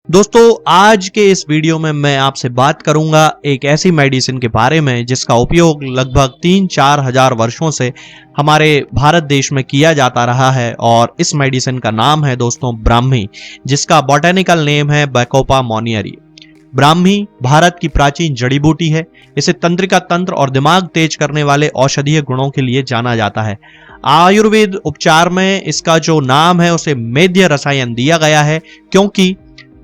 दोस्तों आज के इस वीडियो में मैं आपसे बात करूंगा एक ऐसी मेडिसिन के बारे में जिसका उपयोग लगभग 3-4 हजार वर्षों से हमारे भारत देश में किया जाता रहा है और इस मेडिसिन का नाम है दोस्तों ब्राह्मी, जिसका बॉटेनिकल नेम है बैकोपा मोनियरी। ब्राह्मी भारत की प्राचीन जड़ी बूटी है। इसे तंत्रिका तंत्र और दिमाग तेज करने वाले औषधीय गुणों के लिए जाना जाता है। आयुर्वेद उपचार में इसका जो नाम है उसे मेध्य रसायन दिया गया है क्योंकि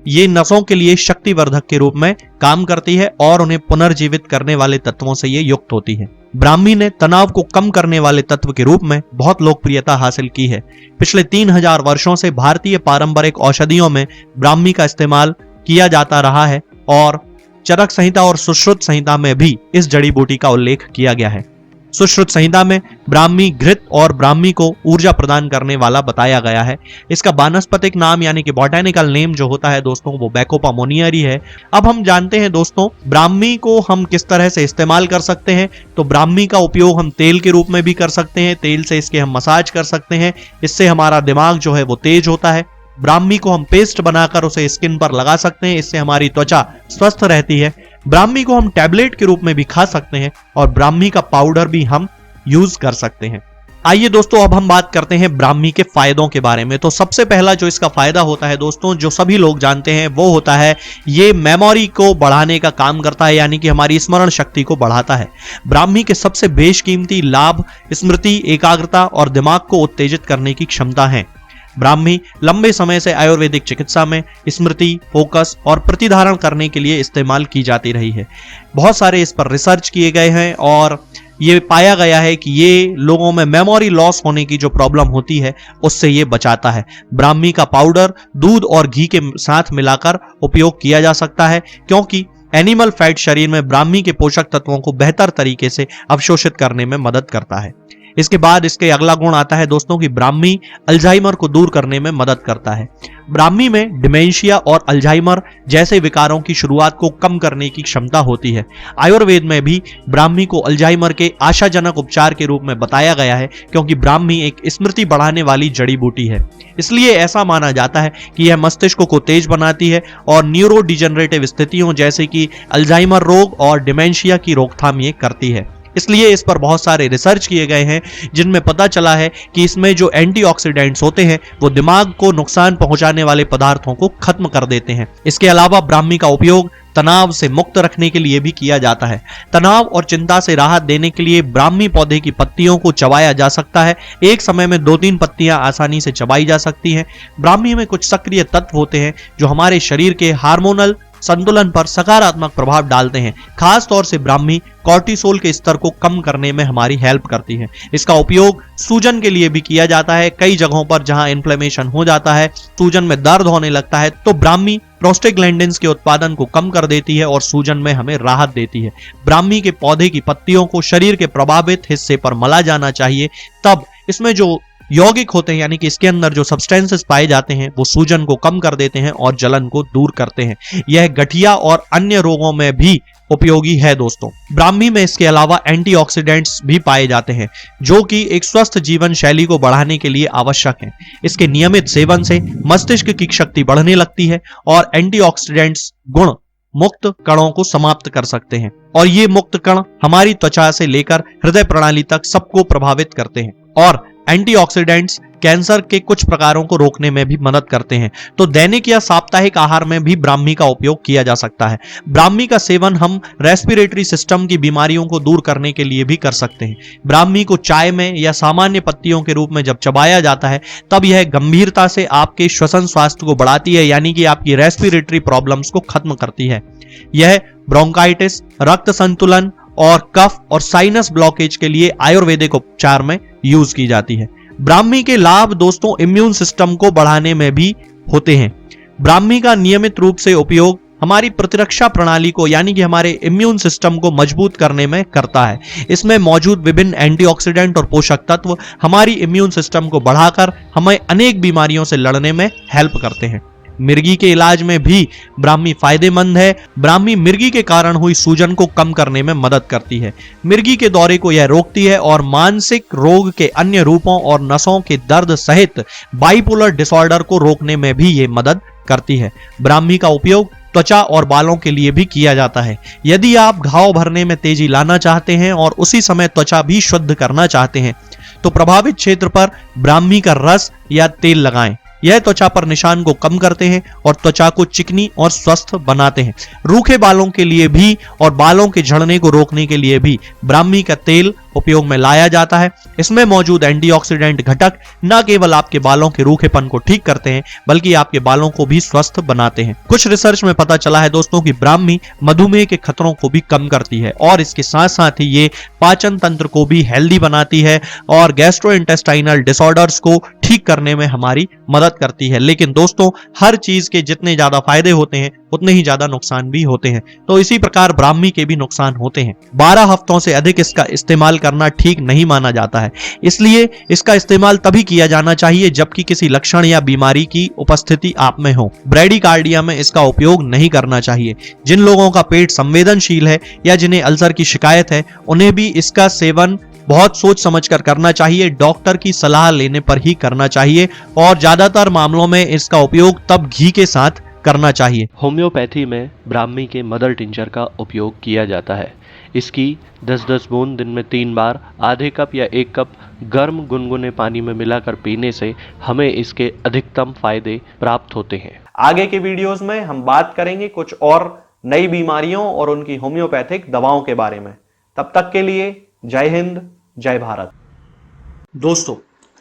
ये नसों के लिए शक्तिवर्धक के रूप में काम करती है और उन्हें पुनर्जीवित करने वाले तत्वों से ये युक्त होती है। ब्राह्मी ने तनाव को कम करने वाले तत्व के रूप में बहुत लोकप्रियता हासिल की है। पिछले 3000 वर्षों से भारतीय पारंपरिक औषधियों में ब्राह्मी का इस्तेमाल किया जाता रहा है और चरक संहिता और सुश्रुत संहिता में भी इस जड़ी बूटी का उल्लेख किया गया है। सुश्रुत संहिता में ब्राह्मी घृत और ब्राह्मी को ऊर्जा प्रदान करने वाला बताया गया है। इसका वानस्पतिक नाम यानी कि बॉटेनिकल नेम जो होता है दोस्तों वो बैकोपा मोनियरी है। अब हम जानते हैं दोस्तों ब्राह्मी को हम किस तरह से इस्तेमाल कर सकते हैं। तो ब्राह्मी का उपयोग हम तेल के रूप में भी कर सकते हैं, तेल से इसके हम मसाज कर सकते हैं, इससे हमारा दिमाग जो है वो तेज होता है। ब्राह्मी को हम पेस्ट बनाकर उसे स्किन पर लगा सकते हैं, इससे हमारी त्वचा स्वस्थ रहती है। ब्राह्मी को हम टैबलेट के रूप में भी खा सकते हैं और ब्राह्मी का पाउडर भी हम यूज कर सकते हैं। आइए दोस्तों अब हम बात करते हैं ब्राह्मी के फायदों के बारे में। तो सबसे पहला जो इसका फायदा होता है दोस्तों, जो सभी लोग जानते हैं, वो होता है ये मेमोरी को बढ़ाने का काम करता है, यानी कि हमारी स्मरण शक्ति को बढ़ाता है। ब्राह्मी के सबसे बेशकीमती लाभ स्मृति, एकाग्रता और दिमाग को उत्तेजित करने की क्षमता है। ब्राह्मी लंबे समय से आयुर्वेदिक चिकित्सा में स्मृति, फोकस और प्रतिधारण करने के लिए इस्तेमाल की जाती रही है। बहुत सारे इस पर रिसर्च किए गए हैं और ये पाया गया है कि ये लोगों में मेमोरी लॉस होने की जो प्रॉब्लम होती है उससे ये बचाता है। ब्राह्मी का पाउडर दूध और घी के साथ मिलाकर उपयोग किया जा सकता है क्योंकि एनिमल फैट शरीर में ब्राह्मी के पोषक तत्वों को बेहतर तरीके से अवशोषित करने में मदद करता है। इसके बाद इसके अगला गुण आता है दोस्तों कि ब्राह्मी अल्जाइमर को दूर करने में मदद करता है। ब्राह्मी में डिमेंशिया और अल्जाइमर जैसे विकारों की शुरुआत को कम करने की क्षमता होती है। आयुर्वेद में भी ब्राह्मी को अल्जाइमर के आशाजनक उपचार के रूप में बताया गया है क्योंकि ब्राह्मी एक स्मृति बढ़ाने वाली जड़ी बूटी है। इसलिए ऐसा माना जाता है कि यह मस्तिष्क को तेज बनाती है और न्यूरो डिजेनरेटिव स्थितियों जैसे कि अल्जाइमर रोग और डिमेंशिया की रोकथाम ये करती है। इसलिए इस पर बहुत सारे रिसर्च किए गए हैं जिनमें पता चला है कि इसमें जो एंटीऑक्सीडेंट्स होते हैं वो दिमाग को नुकसान पहुंचाने वाले पदार्थों को खत्म कर देते हैं। इसके अलावा ब्राह्मी का उपयोग तनाव से मुक्त रखने के लिए भी किया जाता है। तनाव और चिंता से राहत देने के लिए ब्राह्मी पौधे की पत्तियों को चबाया जा सकता है। एक समय में 2-3 पत्तियां आसानी से चबाई जा सकती हैं। ब्राह्मी में कुछ सक्रिय तत्व होते हैं जो हमारे शरीर के हार्मोनल संतुलन पर सकारात्मक प्रभाव डालते हैं। खास तौर से ब्राह्मी कॉर्टिसोल के स्तर को कम करने में हमारी हेल्प करती है। इसका उपयोग सूजन के लिए भी किया जाता है। कई जगहों पर जहां इन्फ्लेमेशन हो जाता है, सूजन में दर्द होने लगता है, तो ब्राह्मी प्रोस्टेग्लैंडिन्स के उत्पादन को कम कर देती है और सूजन में हमें राहत देती है। ब्राह्मी के पौधे की पत्तियों को शरीर के प्रभावित हिस्से पर मला जाना चाहिए, तब इसमें जो यौगिक होते हैं यानी कि इसके अंदर जो सब्सटेंसेस पाए जाते हैं वो सूजन को कम कर देते हैं और जलन को दूर करते हैं। यह गठिया और अन्य रोगों में भी उपयोगी है दोस्तों। ब्राह्मी में इसके अलावा एंटीऑक्सीडेंट्स भी पाए जाते हैं जो कि एक स्वस्थ जीवन शैली को बढ़ाने के लिए आवश्यक हैं। इसके नियमित सेवन से मस्तिष्क की शक्ति बढ़ने लगती है और एंटीऑक्सीडेंट्स गुण मुक्त कणों को समाप्त कर सकते हैं और ये मुक्त कण हमारी त्वचा से लेकर हृदय प्रणाली तक सबको प्रभावित करते हैं और एंटीऑक्सीडेंट्स कैंसर के कुछ प्रकारों को रोकने में भी मदद करते हैं। तो दैनिक या साप्ताहिक आहार में भी ब्राह्मी का उपयोग किया जा सकता है। ब्राह्मी का सेवन हम रेस्पिरेटरी सिस्टम की बीमारियों को दूर करने के लिए भी कर सकते हैं। ब्राह्मी को चाय में या सामान्य पत्तियों के रूप में जब चबाया जाता है तब यह गंभीरता से आपके श्वसन स्वास्थ्य को बढ़ाती है, यानी कि आपकी रेस्पिरेटरी प्रॉब्लम्स को खत्म करती है। यह ब्रोंकाइटिस, रक्त संतुलन और कफ और साइनस ब्लॉकेज के लिए आयुर्वेदिक उपचार में यूज की जाती है। ब्राह्मी के लाभ दोस्तों इम्यून सिस्टम को बढ़ाने में भी होते हैं। ब्राह्मी का नियमित रूप से उपयोग हमारी प्रतिरक्षा प्रणाली को यानी कि हमारे इम्यून सिस्टम को मजबूत करने में करता है। इसमें मौजूद विभिन्न एंटीऑक्सीडेंट और पोषक तत्व हमारी इम्यून सिस्टम को बढ़ाकर हमें अनेक बीमारियों से लड़ने में हेल्प करते हैं। मिर्गी के इलाज में भी ब्राह्मी फायदेमंद है। ब्राह्मी मिर्गी के कारण हुई सूजन को कम करने में मदद करती है। मिर्गी के दौरे को यह रोकती है और मानसिक रोग के अन्य रूपों और नसों के दर्द सहित बाइपोलर डिसऑर्डर को रोकने में भी यह मदद करती है। ब्राह्मी का उपयोग त्वचा और बालों के लिए भी किया जाता है। यदि आप घाव भरने में तेजी लाना चाहते हैं और उसी समय त्वचा भी शुद्ध करना चाहते हैं तो प्रभावित क्षेत्र पर ब्राह्मी का रस या तेल लगाएं। यह त्वचा पर निशान को कम करते हैं और त्वचा को चिकनी और स्वस्थ बनाते हैं। रूखे बालों के लिए भी और बालों के झड़ने को रोकने के लिए भी ब्राह्मी का तेल उपयोग में लाया जाता है। इसमें मौजूद एंटीऑक्सीडेंट घटक न केवल आपके बालों के रूखेपन को ठीक करते हैं बल्कि आपके बालों को भी स्वस्थ बनाते हैं। कुछ रिसर्च में पता चला है दोस्तों कि ब्राह्मी मधुमेह के खतरों को भी कम करती है और इसके साथ साथ ही ये पाचन तंत्र को भी हेल्दी बनाती है और गैस्ट्रोइंटेस्टाइनल डिसऑर्डर्स को ठीक करने में हमारी मदद करती है। लेकिन दोस्तों, हर चीज के जितने ज्यादा फायदे होते हैं उतने ही ज्यादा नुकसान भी होते हैं, तो इसी प्रकार ब्राह्मी के भी नुकसान होते हैं। 12 हफ्तों से अधिक इसका इस्तेमाल करना ठीक नहीं माना जाता है, इसलिए इसका इस्तेमाल तभी किया जाना चाहिए जबकि किसी लक्षण या बीमारी की उपस्थिति आप में हो। ब्रैडीकार्डिया में इसका उपयोग नहीं करना चाहिए। जिन लोगों का पेट संवेदनशील है या जिन्हें अल्सर की शिकायत है उन्हें भी इसका सेवन बहुत सोच समझकर करना चाहिए। डॉक्टर की सलाह लेने पर ही करना चाहिए और ज्यादातर मामलों में इसका उपयोग तब घी के साथ करना चाहिए। होम्योपैथी में ब्राह्मी के मदर टिंचर का उपयोग किया जाता है। इसकी 10-10 बूंद दिन में 3 बार आधे कप या 1 कप गर्म गुनगुने पानी में मिलाकर पीने से हमें इसके अधिकतम फायदे प्राप्त होते हैं। आगे के वीडियोस में हम बात करेंगे कुछ और नई बीमारियों और उनकी होम्योपैथिक दवाओं के बारे में। तब तक के लिए जय हिंद, जय भारत। दोस्तों,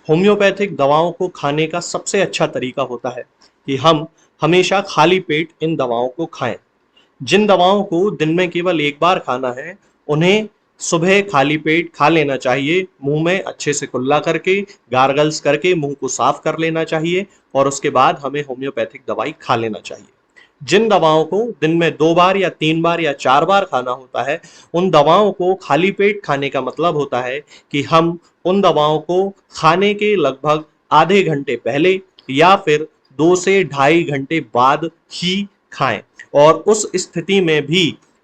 होम्योपैथिक दवाओं को खाने का सबसे अच्छा तरीका होता है कि हम हमेशा खाली पेट इन दवाओं को खाएं। जिन दवाओं को दिन में केवल एक बार खाना है उन्हें सुबह खाली पेट खा लेना चाहिए। मुंह में अच्छे से कुल्ला करके, गार्गल्स करके मुंह को साफ कर लेना चाहिए और उसके बाद हमें होम्योपैथिक दवाई खा लेना चाहिए। जिन दवाओं को दिन में 2 बार या 3 बार या 4 बार खाना होता है उन दवाओं को खाली पेट खाने का मतलब होता है कि हम उन दवाओं को खाने के लगभग आधे घंटे पहले या फिर 2 से ढाई घंटे बाद ही खाएं और उस स्थिति में भी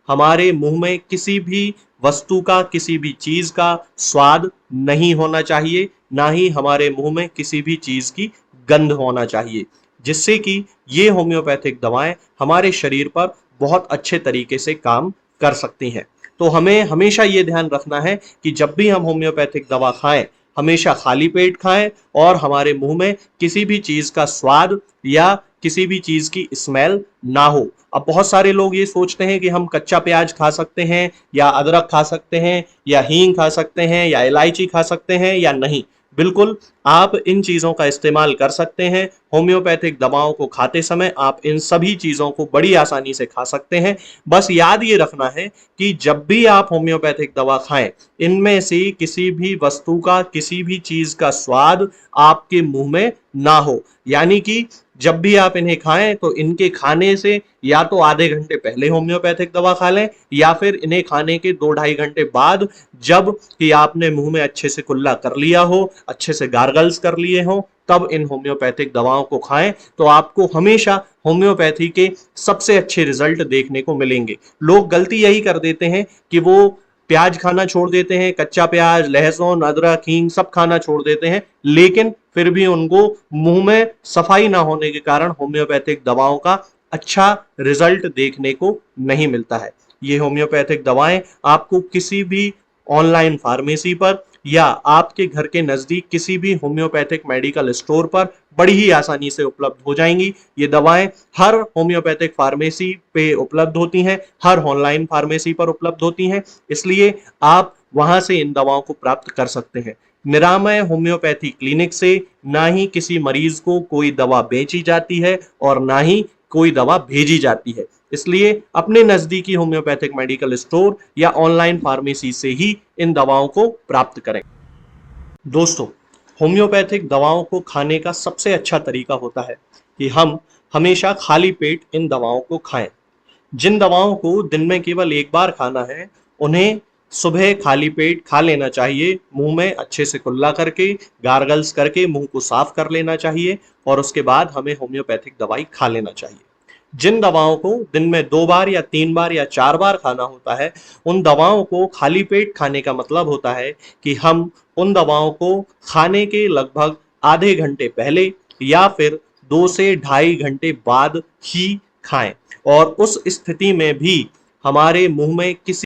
हमारे मुंह में किसी भी वस्तु का, किसी भी चीज का स्वाद नहीं होना चाहिए, ना ही हमारे मुंह में किसी भी चीज की गंध होना चाहिए, जिससे कि ये होम्योपैथिक दवाएं हमारे शरीर पर बहुत अच्छे तरीके से काम कर सकती हैं। तो हमें हमेशा ये ध्यान रखना है कि जब भी हम होम्योपैथिक दवा खाएं हमेशा खाली पेट खाएं और हमारे मुंह में किसी भी चीज का स्वाद या किसी भी चीज की स्मेल ना हो। अब बहुत सारे लोग ये सोचते हैं कि हम कच्चा प्याज खा सकते हैं या अदरक खा सकते हैं या हींग खा सकते हैं या इलायची खा सकते हैं या नहीं। बिल्कुल, आप इन चीज़ों का इस्तेमाल कर सकते हैं। होम्योपैथिक दवाओं को खाते समय आप इन सभी चीज़ों को बड़ी आसानी से खा सकते हैं। बस याद ये रखना है कि जब भी आप होम्योपैथिक दवा खाएं, इनमें से किसी भी वस्तु का, किसी भी चीज़ का स्वाद आपके मुंह में ना हो। यानी कि जब भी आप इन्हें खाएं तो इनके खाने से या तो आधे घंटे पहले होम्योपैथिक दवा खा लें या फिर इन्हें खाने के 2-ढाई घंटे बाद, जब कि आपने मुंह में अच्छे से कुल्ला कर लिया हो, अच्छे से गार्गल्स कर लिए हो, तब इन होम्योपैथिक दवाओं को खाएं तो आपको हमेशा होम्योपैथी के सबसे अच्छे रिजल्ट देखने को मिलेंगे। लोग गलती यही कर देते हैं कि वो प्याज खाना छोड़ देते हैं, कच्चा प्याज, लहसुन, अदरक, हींग सब खाना छोड़ देते हैं, लेकिन फिर भी उनको मुंह में सफाई ना होने के कारण होम्योपैथिक दवाओं का अच्छा रिजल्ट देखने को नहीं मिलता है। ये होम्योपैथिक दवाएं आपको किसी भी ऑनलाइन फार्मेसी पर या आपके घर के नजदीक किसी भी होम्योपैथिक मेडिकल स्टोर पर बड़ी ही आसानी से उपलब्ध हो जाएंगी। ये दवाएं हर होम्योपैथिक फार्मेसी पे उपलब्ध होती हैं, हर ऑनलाइन फार्मेसी पर उपलब्ध होती हैं, इसलिए आप वहां से इन दवाओं को प्राप्त कर सकते हैं। निरामय होम्योपैथी क्लिनिक से ना ही किसी मरीज को कोई दवा बेची जाती है और ना ही कोई दवा भेजी जाती है, इसलिए अपने नजदीकी होम्योपैथिक मेडिकल स्टोर या ऑनलाइन फार्मेसी से ही इन दवाओं को प्राप्त करें। दोस्तों, होम्योपैथिक दवाओं को खाने का सबसे अच्छा तरीका होता है कि हम हमेशा खाली पेट इन दवाओं को खाएं। जिन दवाओं को दिन में केवल एक बार खाना है उन्हें सुबह खाली पेट खा लेना चाहिए। मुंह में अच्छे से कुल्ला करके, गार्गल्स करके मुंह को साफ कर लेना चाहिए और उसके बाद हमें होम्योपैथिक दवाई खा लेना चाहिए। जिन दवाओं को दिन में 2 बार या 3 बार या 4 बार खाना होता है उन दवाओं को खाली पेट खाने का मतलब होता है कि हम उन दवाओं को खाने के लगभग आधे घंटे पहले या फिर 2 से ढाई घंटे बाद ही खाएं और उस स्थिति में भी हमारे मुंह में किसी